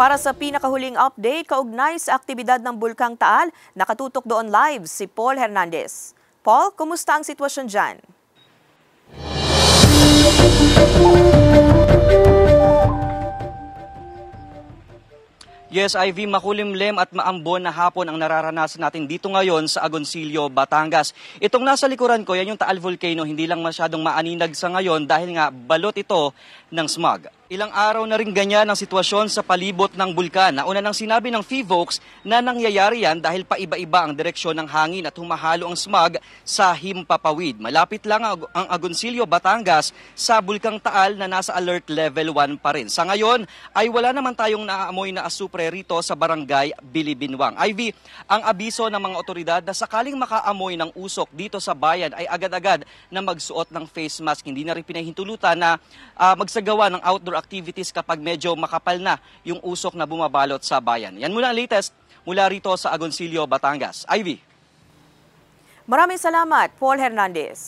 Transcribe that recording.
Para sa pinakahuling update, kaugnay sa aktibidad ng Bulkang Taal, nakatutok doon live si Paul Hernandez. Paul, kumusta ang sitwasyon dyan? Yes, Ivy, makulimlim at maambon na hapon ang nararanasan natin dito ngayon sa Agoncillo, Batangas. Itong nasa likuran ko, yan yung Taal Volcano, hindi lang masyadong maaninag sa ngayon dahil nga balot ito ng smog. Ilang araw na rin ganyan ang sitwasyon sa palibot ng bulkan. Nauna nang sinabi ng PHIVOLCS na nangyayari yan dahil paiba-iba ang direksyon ng hangin at humahalo ang smog sa himpapawid. Malapit lang ang Agoncillo, Batangas sa Bulkang Taal na nasa alert level 1 pa rin. Sa ngayon ay wala naman tayong naaamoy na asupre rito sa barangay Bilibinwang. Ivy, ang abiso ng mga otoridad na sakaling makaamoy ng usok dito sa bayan ay agad-agad na magsuot ng face mask. Hindi na rin pinahintulutan na magsagawa ng outdoor activities kapag medyo makapal na yung usok na bumabalot sa bayan. Yan muna ang latest mula rito sa Agoncillo, Batangas. Ivy. Maraming salamat, Paul Hernandez.